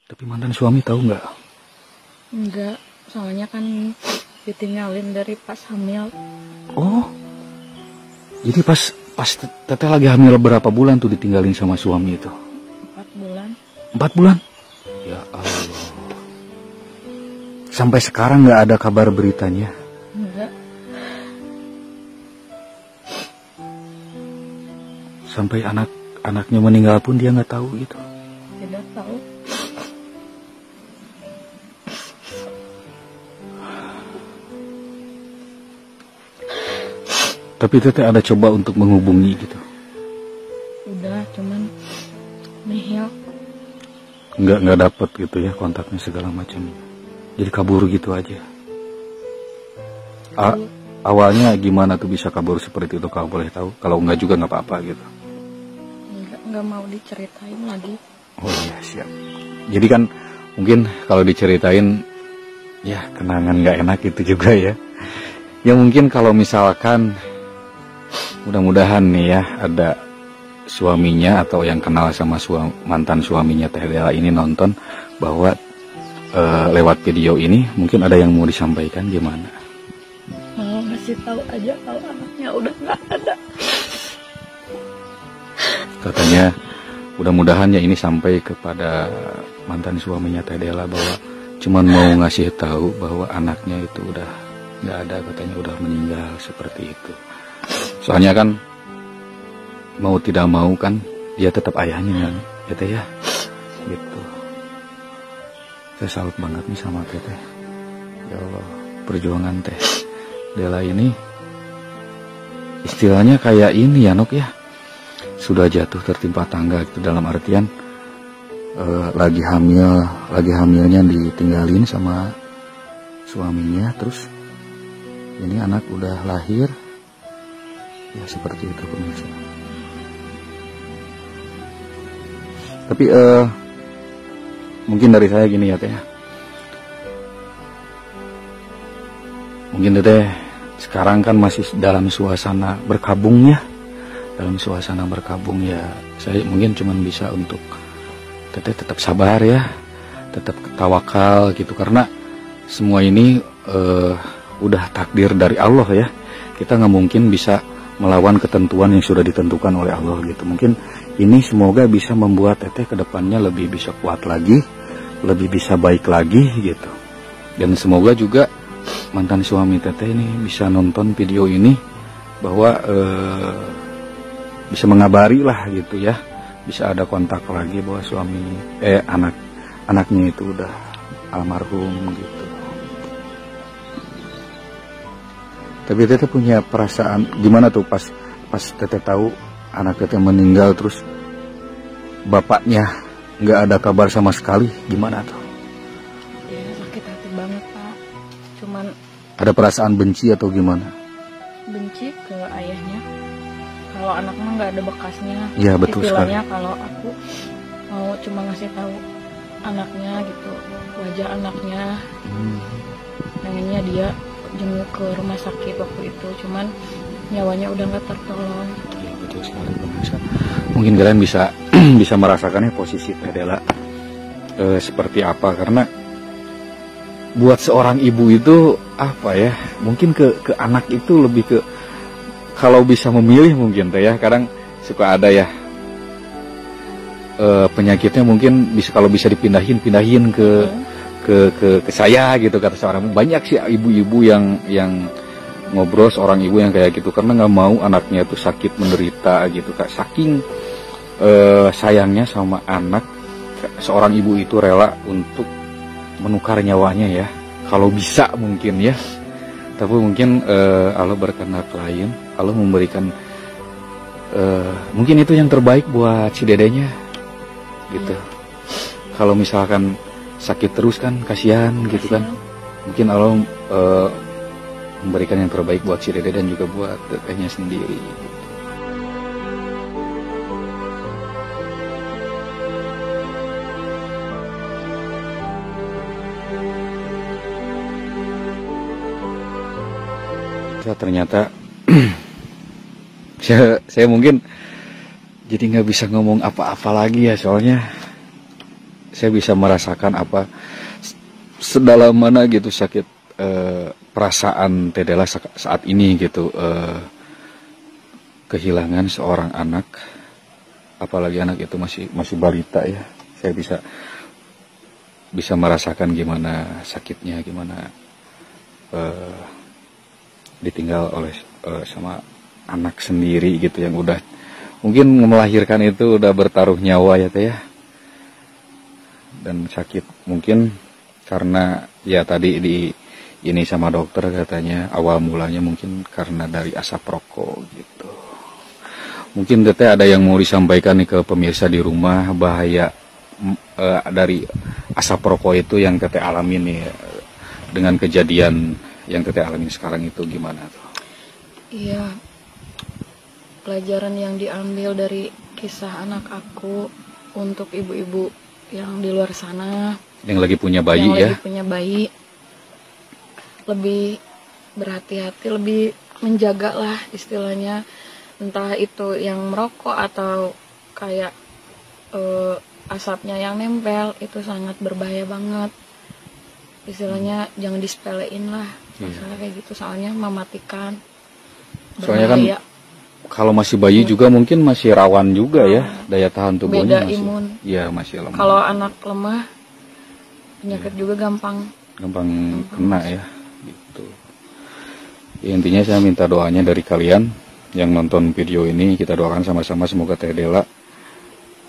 Tapi mantan suami tahu nggak? Enggak, soalnya kan ditinggalin dari pas hamil. Oh, jadi pas teteh lagi hamil berapa bulan tuh ditinggalin sama suami itu? 4 bulan. 4 bulan? Ya Allah. Sampai sekarang nggak ada kabar beritanya? Enggak. Sampai anaknya meninggal pun dia nggak tahu gitu? Tidak tahu. Tapi teteh ada coba untuk menghubungi gitu? Udah, cuman nihil. Nggak dapet gitu ya kontaknya segala macam. Jadi kabur gitu aja. Awalnya gimana tuh bisa kabur seperti itu kalau boleh tahu? Kalau nggak juga nggak apa-apa gitu. Enggak mau diceritain lagi. Oh iya siap. Jadi kan mungkin kalau diceritain ya kenangan nggak enak itu juga ya. Ya mungkin kalau misalkan mudah-mudahan nih ya ada suaminya atau yang kenal sama mantan suaminya Teh Dela ini nonton bahwa lewat video ini mungkin ada yang mau disampaikan gimana? Mau ngasih tahu aja kalau anaknya udah nggak ada. Katanya mudah-mudahan ya ini sampai kepada mantan suaminya Teh Dela bahwa cuman mau ngasih tahu bahwa anaknya itu udah nggak ada, katanya udah meninggal seperti itu. Soalnya kan mau tidak mau kan dia tetap ayahnya kan, Teteh ya, gitu. Saya salut banget nih sama Teteh. Ya Allah, perjuangan Teh Dela ini istilahnya kayak ini ya Nok ya, sudah jatuh tertimpa tangga gitu, dalam artian lagi hamilnya ditinggalin sama suaminya, terus ini anak udah lahir. Ya seperti itu pemirsa. Tapi mungkin dari saya gini ya Teh. Mungkin Teteh sekarang kan masih dalam suasana berkabung ya. Dalam suasana berkabung ya. Saya mungkin cuma bisa untuk Teteh tetap sabar ya. Tetap tawakal gitu. Karena semua ini udah takdir dari Allah ya. Kita nggak mungkin bisa melawan ketentuan yang sudah ditentukan oleh Allah gitu. Mungkin ini semoga bisa membuat Teteh kedepannya lebih bisa kuat lagi, lebih bisa baik lagi gitu. Dan semoga juga mantan suami Teteh ini bisa nonton video ini bahwa bisa mengabari lah gitu ya, bisa ada kontak lagi bahwa anaknya itu udah almarhum gitu. Tapi Teteh punya perasaan gimana tuh pas Teteh tahu anak Teteh meninggal terus bapaknya nggak ada kabar sama sekali, gimana tuh? Ya sakit hati banget Pak. Cuman ada perasaan benci atau gimana? benci ke ayahnya. Kalau anak mah nggak ada bekasnya. Iya betul sekali. Istilahnya kalau aku mau cuma ngasih tahu anaknya gitu, wajah anaknya, pengennya dia jenguk ke rumah sakit waktu itu, cuman nyawanya udah nggak tertolong. Ya, betul sekali pemirsa. Mungkin kalian bisa bisa merasakannya posisi Teh Dela seperti apa, karena buat seorang ibu itu apa ya, mungkin ke anak itu lebih ke, kalau bisa memilih mungkin Teh ya, kadang suka ada ya penyakitnya mungkin bisa, kalau bisa pindahin ke saya gitu, kata seorang. Banyak sih ibu-ibu yang ngobrol, seorang ibu yang kayak gitu, karena nggak mau anaknya tuh sakit menderita gitu Kak. Saking sayangnya sama anak, seorang ibu itu rela untuk menukar nyawanya ya, kalau bisa mungkin ya. Tapi mungkin Allah berkehendak lain, Allah memberikan mungkin itu yang terbaik buat si dedenya gitu. Kalau misalkan sakit terus kan kasihan gitu kan. Mungkin Allah memberikan yang terbaik buat si dede dan juga buat tetehnya sendiri. Ternyata saya mungkin jadi nggak bisa ngomong apa-apa lagi ya, soalnya saya bisa merasakan apa sedalam mana gitu sakit perasaan Teh Dela saat ini gitu, kehilangan seorang anak, apalagi anak itu masih balita ya. Saya bisa merasakan gimana sakitnya, gimana ditinggal oleh sama anak sendiri gitu, yang udah mungkin melahirkan itu udah bertaruh nyawa ya Teh ya. Dan sakit mungkin karena ya tadi ini sama dokter katanya awal mulanya mungkin karena dari asap rokok gitu. Mungkin Teteh ada yang mau disampaikan nih ke pemirsa di rumah, bahaya dari asap rokok itu yang Teteh alamin nih, dengan kejadian yang Teteh alamin sekarang itu gimana tuh? Iya, pelajaran yang diambil dari kisah anak aku untuk ibu-ibu yang di luar sana, yang lagi punya bayi ya, lagi punya bayi, lebih berhati-hati, lebih menjaga lah istilahnya, entah itu yang merokok atau kayak asapnya yang nempel, itu sangat berbahaya banget istilahnya. Jangan disepelein lah masalah kayak gitu, soalnya mematikan. Soalnya kan kalau masih bayi juga mungkin masih rawan juga ya, daya tahan tubuhnya beda imun. Ya masih lemah. Kalau anak lemah, penyakit juga gampang kena ya gitu. Ya, intinya saya minta doanya dari kalian yang nonton video ini, kita doakan sama-sama semoga Teh Dela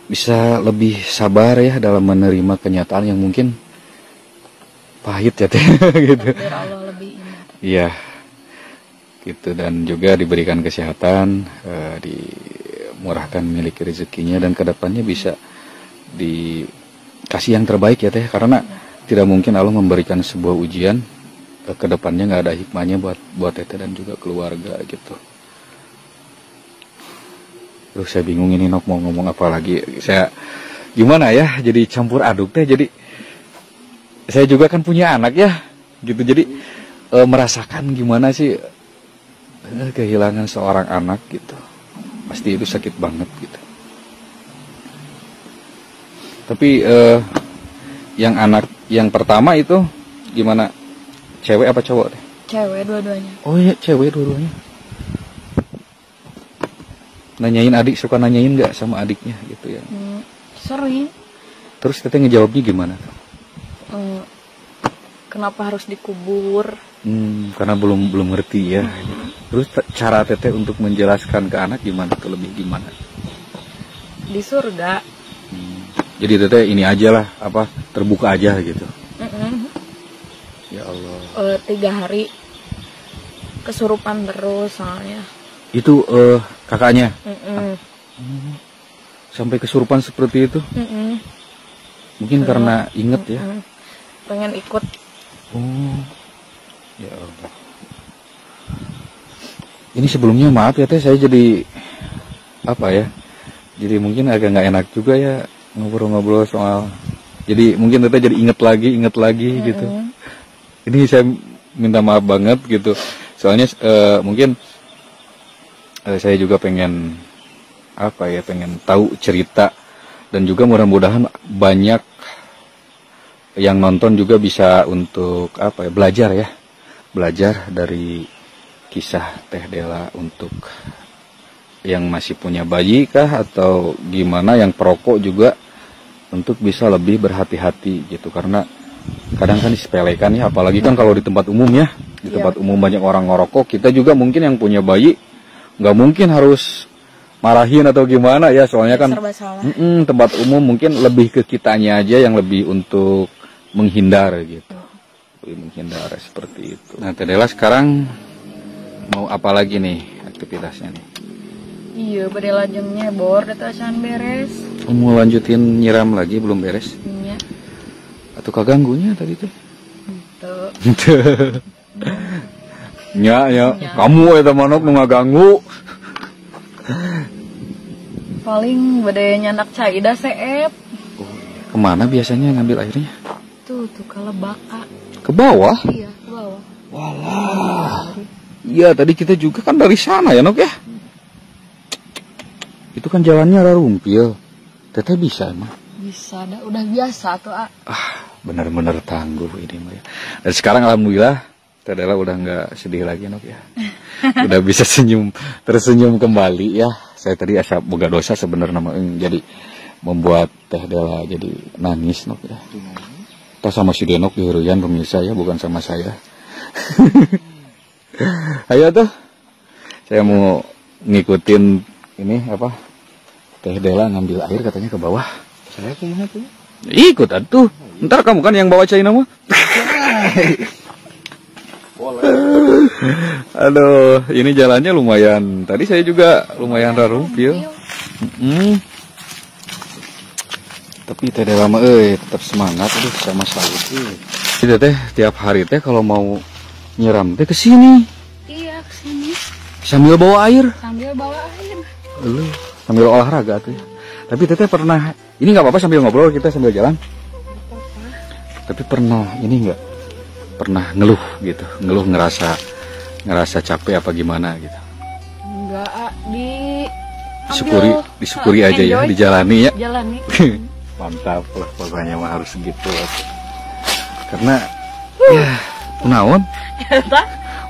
bisa lebih sabar ya dalam menerima kenyataan yang mungkin pahit ya Teh gitu. Biar Allah lebih ingat. Iya. Gitu, dan juga diberikan kesehatan, dimurahkan milik rezekinya, dan kedepannya bisa dikasih yang terbaik ya Teh, karena tidak mungkin Allah memberikan sebuah ujian kedepannya nggak ada hikmahnya buat Teteh dan juga keluarga gitu. Terus saya bingung ini mau ngomong apa lagi, saya gimana ya, jadi campur aduk Teh. Jadi saya juga kan punya anak ya gitu, jadi merasakan gimana sih kehilangan seorang anak gitu, pasti itu sakit banget gitu. Tapi yang anak yang pertama itu gimana, cewek apa cowok Teh? Cewek dua-duanya. Oh iya, cewek dua-duanya. Nanyain adik, suka nanyain nggak sama adiknya gitu ya? Sering. Terus Teteh ngejawabnya gimana tuh? Kenapa harus dikubur? Karena belum ngerti ya. Terus cara Teteh untuk menjelaskan ke anak gimana tuh, lebih gimana? Di surga. Jadi Teteh ini aja lah, apa, terbuka aja gitu. Ya Allah. 3 hari kesurupan terus soalnya. Itu kakaknya. Sampai kesurupan seperti itu. Mungkin karena inget ya. Pengen ikut. Oh. Ya Allah. Ini sebelumnya maaf ya Teh, saya jadi apa ya, jadi mungkin agak nggak enak juga ya ngobrol-ngobrol soal, jadi mungkin Teteh jadi inget lagi gitu. Ini saya minta maaf banget gitu, soalnya mungkin saya juga pengen apa ya, pengen tahu cerita, dan juga mudah-mudahan banyak yang nonton juga bisa untuk apa ya, belajar dari kisah Teh Dela, untuk yang masih punya bayi kah atau gimana, yang perokok juga untuk bisa lebih berhati-hati gitu, karena kadang kan disepelekan ya, apalagi kan kalau di tempat umum ya, di tempat umum banyak orang ngerokok, kita juga mungkin yang punya bayi nggak mungkin harus marahin atau gimana ya, soalnya kan tempat umum mungkin lebih ke kitanya aja yang lebih untuk menghindar gitu, menghindar seperti itu. Nah Teh Dela sekarang mau apa lagi nih aktivitasnya nih? Iya, pada lajengnya bor datasan beres. Mau lanjutin nyiram lagi, belum beres? Iya. Atau kaganggunya tadi tuh? Tuh. Ya. Kamu eta manuk nu ngaganggu. Paling badai nyandak caida seep. Oh, kemana biasanya ngambil airnya? Tuh ke lebak. Ke bawah? Iya, ke bawah. Walah. Iya, tadi kita juga kan dari sana ya, Nok ya? Itu kan jalannya rumpil. Teteh bisa emang? Bisa, udah biasa tuh. Bener-bener tangguh ini mah ya. Dan sekarang alhamdulillah Teh Dela udah nggak sedih lagi Nok ya. Udah bisa tersenyum kembali ya. Saya tadi asa boga dosa sebenarnya jadi membuat Teh Dela jadi nangis Nok ya. Kita sama si Denok di Heruyan pemirsa ya, bukan sama saya. Ayo tuh. Saya mau ngikutin ini apa? Teh Dela ngambil air katanya ke bawah. Saya kemana tuh? Ikut atuh. Ntar kamu kan yang bawa China mah. Aduh, ini jalannya lumayan. Tadi saya juga lumayan rarumpil. Tapi Teh Dela mah tetap semangat aduh sama salut. Jadi teh tiap hari teh kalau mau nyiram teh ke sini. Iya, kesini. Sambil bawa air. Sambil bawa air. Sambil olahraga tuh ya. Tapi Teteh pernah, ini nggak apa-apa sambil ngobrol kita sambil jalan. Tapi pernah ini nggak, pernah ngeluh gitu, ngerasa capek apa gimana gitu. Enggak, disyukuri aja ya, dijalani ya. Jalani. Mantap lah pokoknya mah harus gitu. Karena ya naon.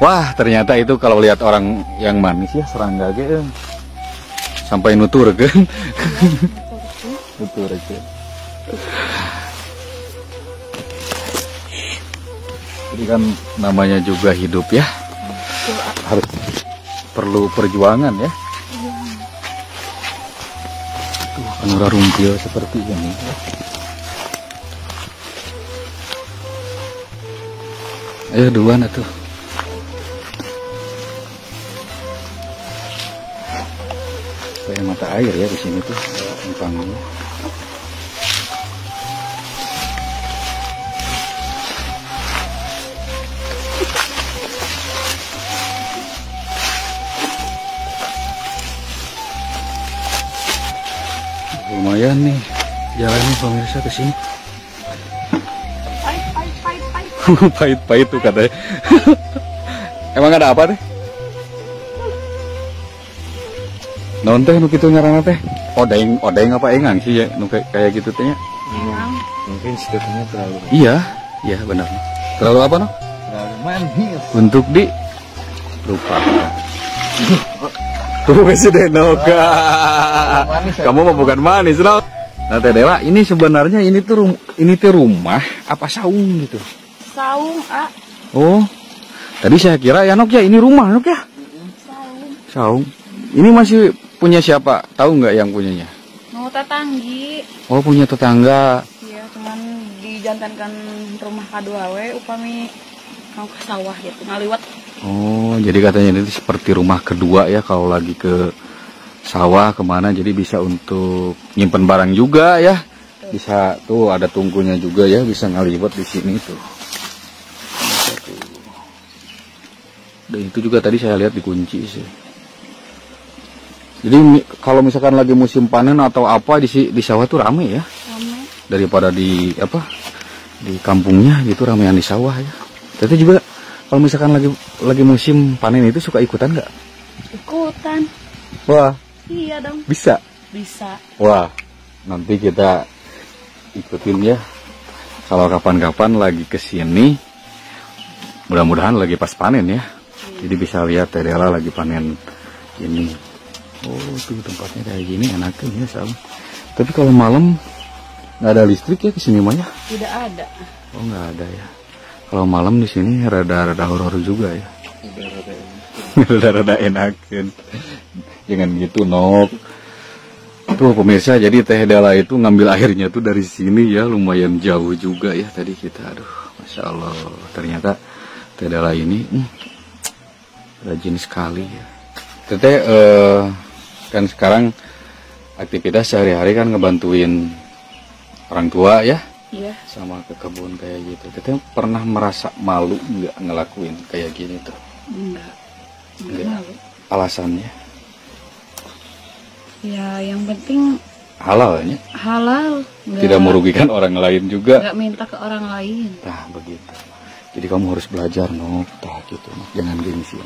Wah ternyata itu kalau lihat orang yang manis ya serangga gitu. Sampai nutur kan. Nutur aja. Jadi kan namanya juga hidup ya. Harus perlu perjuangan ya. Tuh kan rumpil seperti ini. Ayo duluan atuh. Kayak mata air ya di sini tuh empangnya. Lumayan nih jalannya pemirsa ke sini. Pahit tuh katanya. Emang ada apa teh? Non teh nu kitu ngaranna teh odeng apa engang sih ya nu kayak gitu teh nya. Mungkin setengahnya terlalu. Iya benar. Terlalu apa no? Terlalu manis. Untuk di lupa. Tuh si Denoka. Kamu mah bukan manis no. Nah Teh Dela ini sebenarnya ini tuh rumah apa saung gitu? Saung, Oh. Tadi saya kira ya Nok ya ini rumah Nok ya. Saung. Ini masih punya siapa? Tahu nggak yang punyanya? Mau tetanggi. Oh punya tetangga. Iya, cuman dijantankan rumah K2W upami mau ke sawah gitu, ngaliwat. Oh, jadi katanya ini seperti rumah kedua ya kalau lagi ke sawah kemana, jadi bisa untuk nyimpen barang juga ya. Bisa tuh ada tungkunya juga ya, bisa ngaliwat di sini tuh. Dan itu juga tadi saya lihat dikunci sih. Jadi kalau misalkan lagi musim panen atau apa di sawah tuh rame ya. Rame. Daripada di kampungnya gitu ramean di sawah ya. Tapi juga kalau misalkan lagi musim panen itu suka ikutan nggak? Ikutan. Wah. Iya dong. Bisa. Bisa. Wah. Nanti kita ikutin ya. Kalau kapan-kapan lagi kesini, mudah-mudahan lagi pas panen ya. Jadi bisa lihat Teh Dela lagi panen ini. Oh tuh tempatnya kayak gini enaknya ya Sam. Tapi kalau malam nggak ada listrik ya kesini mah ya? Tidak ada. Oh nggak ada ya. Kalau malam di sini rada horor juga ya. Rada enakan. Jangan gitu Nok. Tuh pemirsa, jadi Teh Dela itu ngambil airnya tuh dari sini ya, lumayan jauh juga ya tadi kita. Aduh, masya Allah. Ternyata Teh Dela ini rajin sekali ya. Teteh kan sekarang aktivitas sehari-hari kan ngebantuin orang tua ya. Iya. Sama ke kebun kayak gitu. Teteh pernah merasa malu nggak ngelakuin kayak gini tuh? Enggak. Malu. Alasannya? Ya yang penting Halalnya? halal. Tidak merugikan orang lain juga. Nggak minta ke orang lain. Nah begitu. Jadi kamu harus belajar Nok. Tah gitu Nok. Jangan gengsi.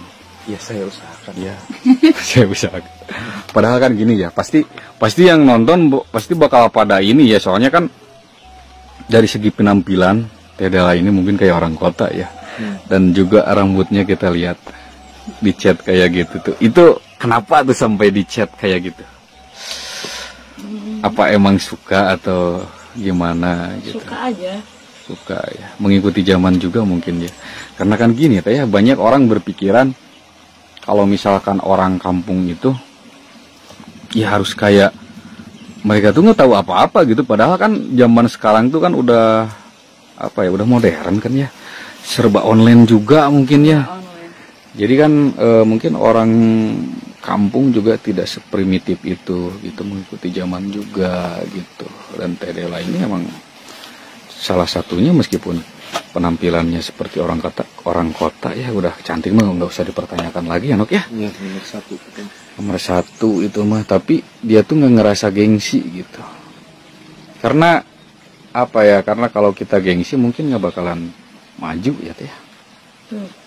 Ya saya usahakan. Ya, saya usahakan. Padahal kan gini ya, pasti yang nonton pasti bakal pada ini ya, soalnya kan dari segi penampilan Teh Della ini mungkin kayak orang kota ya. Dan juga rambutnya kita lihat dicat kayak gitu tuh. Itu kenapa tuh sampai dicat kayak gitu? Apa emang suka atau gimana gitu? Suka aja. Suka ya, mengikuti zaman juga mungkin ya. Karena kan gini ya, banyak orang berpikiran kalau misalkan orang kampung itu ya harus kayak mereka tuh nggak tahu apa-apa gitu. Padahal kan zaman sekarang tuh kan udah apa ya, udah modern kan ya, serba online juga mungkin ya. Jadi kan mungkin orang kampung juga tidak seprimitif itu gitu, mengikuti zaman juga gitu. Dan Teh Della ini emang salah satunya, meskipun penampilannya seperti orang kota ya, udah cantik mah nggak usah dipertanyakan lagi ya Nok ya. Iya, nomor satu. Nomor satu itu mah, tapi dia tuh nggak ngerasa gengsi gitu. Karena apa ya? Karena kalau kita gengsi mungkin nggak bakalan maju ya Teh.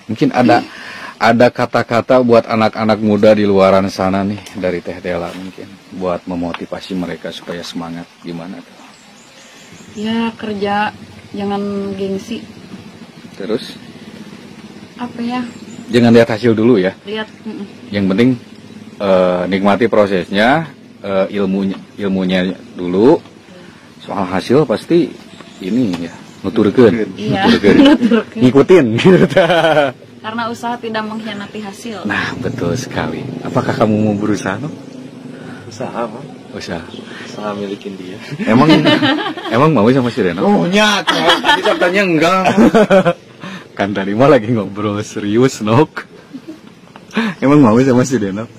Mungkin ada kata-kata buat anak-anak muda di luaran sana nih dari Teh Della mungkin buat memotivasi mereka supaya semangat, gimana tuh? Ya kerja jangan gengsi. Terus Apa ya? jangan lihat hasil dulu ya. Lihat. Yang penting nikmati prosesnya, ilmunya dulu. Soal hasil pasti ini ya, nuturkeun. Iya. Nuturkeun. Ngikutin gitu. Karena usaha tidak mengkhianati hasil. Nah, betul sekali. Apakah kamu mau berusaha, no? Usaha apa? Usaha. Usaha milikin dia. Emang mau sama si Reno? Oh nyat, tadi katanya enggak. Kan tadi mah lagi ngobrol serius, Nok. Emang mau sama si Reno?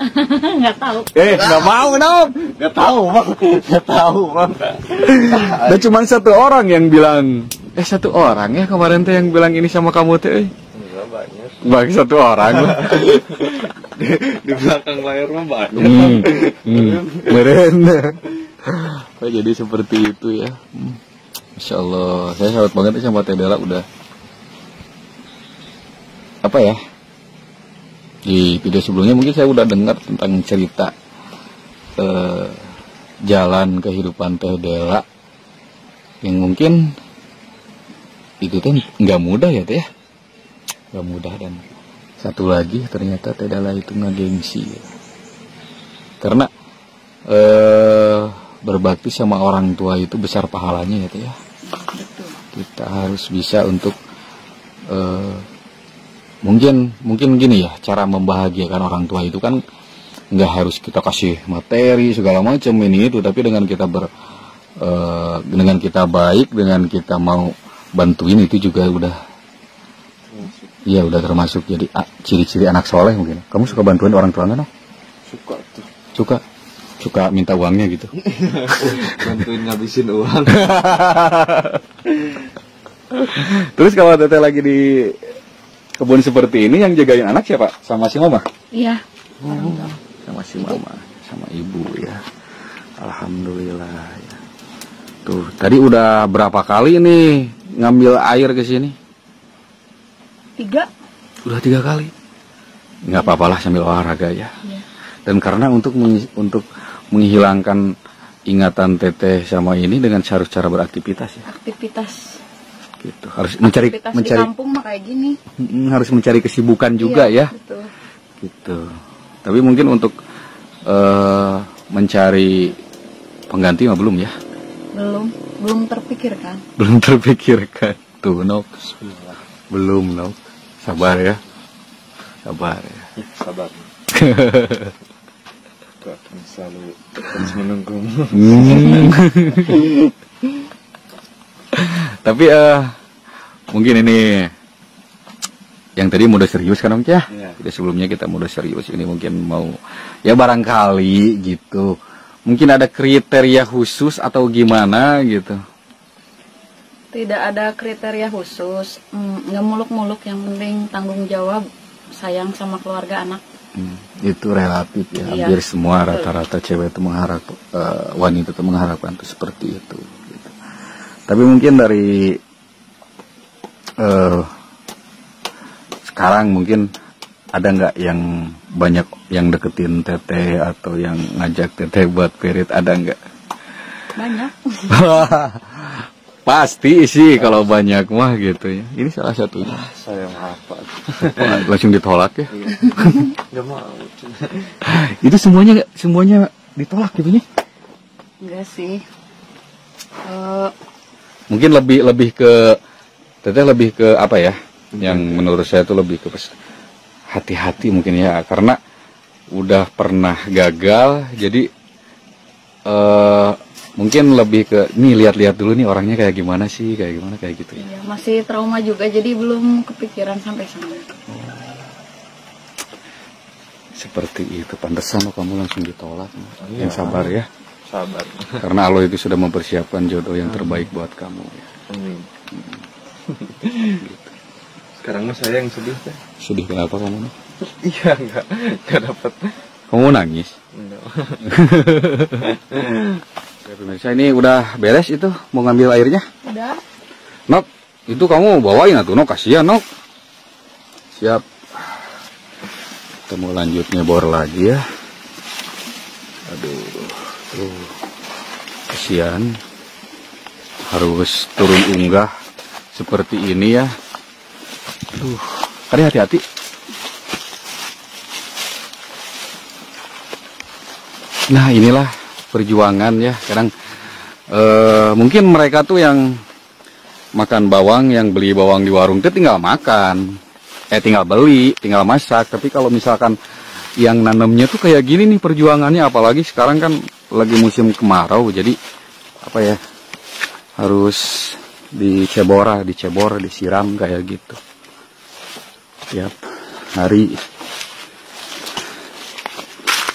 Nggak tahu. Nggak mau, Nok. Nggak tahu, Bang. Nggak tahu, Bang. Dan cuma satu orang yang bilang, satu orang ya kemarin tuh yang bilang ini sama kamu tuh. Enggak banyak. Bagi satu orang. Di belakang layar mah banyak. Meren. Oh, jadi seperti itu ya. Masya Allah, saya salut banget sama Teh Della, udah apa ya, di video sebelumnya mungkin saya udah dengar tentang cerita jalan kehidupan Teh Della yang mungkin itu tuh nggak mudah ya Teh, nggak mudah. Dan satu lagi ternyata Teh Della itu nggak gengsi ya. Karena berbakti sama orang tua itu besar pahalanya ya Teh ya. Kita harus bisa untuk mungkin gini ya, cara membahagiakan orang tua itu kan nggak harus kita kasih materi segala macam ini itu, tapi dengan kita dengan kita baik, dengan kita mau bantuin itu juga udah ya udah termasuk jadi ciri-ciri anak soleh mungkin. Kamu suka bantuin orang tua nggak, no? Suka tuh. Suka minta uangnya gitu. Bantuin ngabisin uang. Terus kalau Teteh lagi di kebun seperti ini, yang jagain anak siapa? Sama si Mama? Iya. Sama si Mama, sama ibu ya. Alhamdulillah ya. Tuh, tadi udah berapa kali nih ngambil air ke sini? 3. Udah 3 kali. Nggak apa-apalah sambil olahraga ya. Iya. Dan karena untuk menghilangkan ingatan Teteh sama ini dengan cara beraktivitas ya. Aktivitas. Gitu. Harus mencari Di kampung mah kayak gini. Harus mencari kesibukan juga iya, ya. Betul. Gitu. Tapi mungkin untuk mencari pengganti mah belum ya. Belum terpikirkan. Belum terpikirkan. Tuh, Nok. Belum, Nok. Sabar ya. Sabar ya. Sabar. Aku akan selalu terus menunggumu. Tapi mungkin ini yang tadi mode serius kan Om ya? Jadi sebelumnya kita mode serius, ini mungkin mau ya barangkali gitu. Mungkin ada kriteria khusus atau gimana gitu. Tidak ada kriteria khusus. Nggak muluk-muluk, yang penting tanggung jawab, sayang sama keluarga anak. Itu relatif ya. Iya. Hampir semua rata-rata cewek itu wanita itu mengharapkan itu seperti itu. Gitu. Tapi mungkin dari sekarang mungkin ada nggak yang banyak yang deketin teteh atau yang ngajak teteh buat period, ada nggak? Banyak. Pasti sih kalau banyak mah gitu ya. Ini salah satunya. Saya apa? Langsung ditolak ya. Nggak mau. Itu semuanya ditolak gitu ya? Enggak sih. Mungkin lebih ke teteh, lebih ke apa ya? Yang menurut saya itu lebih ke hati-hati mungkin ya, karena udah pernah gagal, jadi mungkin lebih ke nih lihat-lihat dulu nih orangnya kayak gimana kayak gitu ya. Iya, masih trauma juga, jadi belum kepikiran sampai sana. Seperti itu, pantesan kamu langsung ditolak. Iya. Yang sabar ya. Sabar. Karena Allah itu sudah mempersiapkan jodoh yang terbaik buat kamu ya. Amin. Sekarang mah saya yang sedih teh. Sedih kenapa kamu nih? Iya, nggak dapat. Kamu nangis? Enggak. Ya, pemirsa, ini udah beres itu, mau ngambil airnya? Udah. Nok, itu kamu bawain atuh, Nok, kasihan Nok. Siap. Kita mau lanjut ngebor lagi ya. Aduh, tuh. Kasihan. Harus turun unggah seperti ini ya. Aduh, tadi hati-hati. Nah, inilah perjuangan ya. Kadang mungkin mereka tuh yang makan bawang, yang beli bawang di warung itu tinggal makan, tinggal beli, tinggal masak. Tapi kalau misalkan yang nanamnya tuh kayak gini nih perjuangannya, apalagi sekarang kan lagi musim kemarau, jadi apa ya, harus dicebor, disiram kayak gitu. Yap, hari.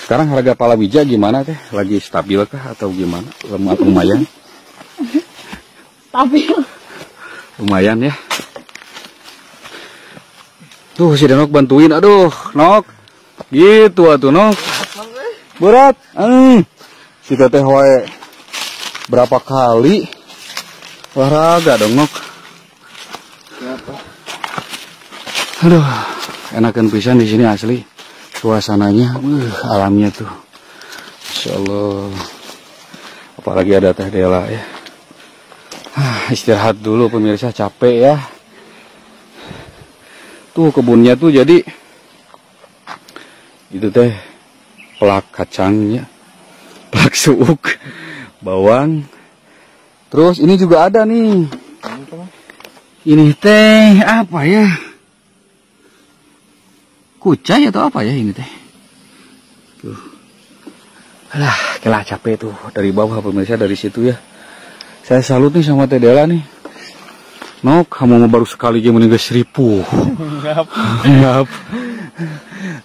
Sekarang harga palawija gimana teh? Lagi stabil kah atau gimana? Lumayan? Stabil. Lumayan ya. Tuh si Denok bantuin, aduh, Nok. Gitu atuh, Nok. Berat. Si teteh wae berapa kali olahraga dong, Nok. Aduh, enakan pisan di sini asli. Suasananya, alamnya tuh, Insya Allah. Apalagi ada Teh Dela ya. Istirahat dulu pemirsa, capek ya. Tuh kebunnya tuh jadi, itu teh pelak kacangnya, pelak suuk, bawang. Terus ini juga ada nih. Ini teh apa ya? Kucai atau apa ya ini teh? Tuh. Alah, kelah capek tuh dari bawah pemirsa, dari situ ya. Saya salut nih sama Teh Dela nih. Nok, kamu baru sekali game meninggal 1000. Ngap.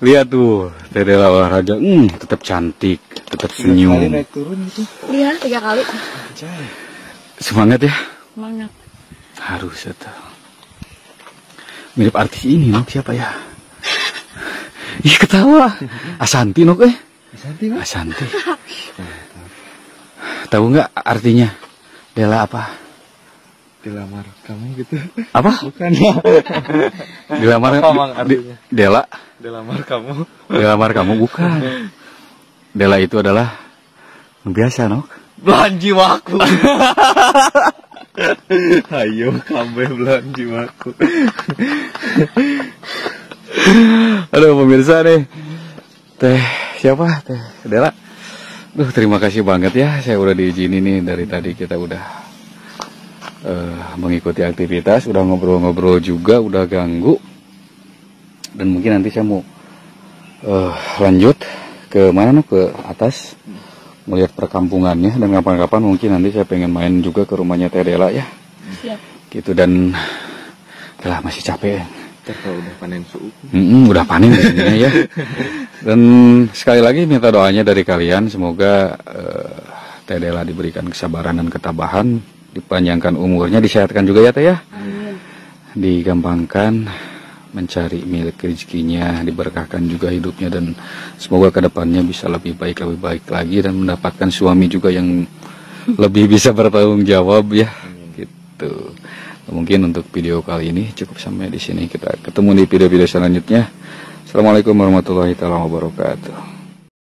Lihat tuh, Teh Dela olahraga, tetap cantik, tetap senyum. Naik turun gitu. Iya, 3 kali. Semangat ya. Semangat. Harus itu. Mirip artis ini, Nok, siapa ya? Ih, ketawa. Asanti, Nok, Asanti, Mas? Asanti. Tahu nggak artinya? Dela apa? Dilamar kamu gitu. Apa? Bukan. Dilamar Apa emang artinya? Dela. Dilamar kamu. Dilamar kamu bukan. Dela itu adalah biasa, Nok. Belanji waku. Ayo kabeh belanji waku. Aduh pemirsa nih, Teh siapa? Teh Dela. Duh, terima kasih banget ya, saya udah diizinin nih, dari tadi kita udah mengikuti aktivitas, udah ngobrol-ngobrol juga, udah ganggu. Dan mungkin nanti saya mau lanjut ke mana, ke atas, melihat perkampungannya, dan kapan-kapan mungkin nanti saya pengen main juga ke rumahnya Teh Dela ya. Siap. Gitu, dan lah masih capek. Kalau udah panen suuk. Udah panen biasanya ya. Dan sekali lagi minta doanya dari kalian, semoga Teh Dela diberikan kesabaran dan ketabahan, dipanjangkan umurnya, disehatkan juga ya Teh ya. Amin. Digampangkan mencari milik rezekinya, diberkahkan juga hidupnya, dan semoga kedepannya bisa lebih baik lagi, dan mendapatkan suami juga yang lebih bisa bertanggung jawab ya. Gitu. Mungkin untuk video kali ini cukup sampai di sini. Kita ketemu di video-video selanjutnya. Assalamualaikum warahmatullahi wabarakatuh.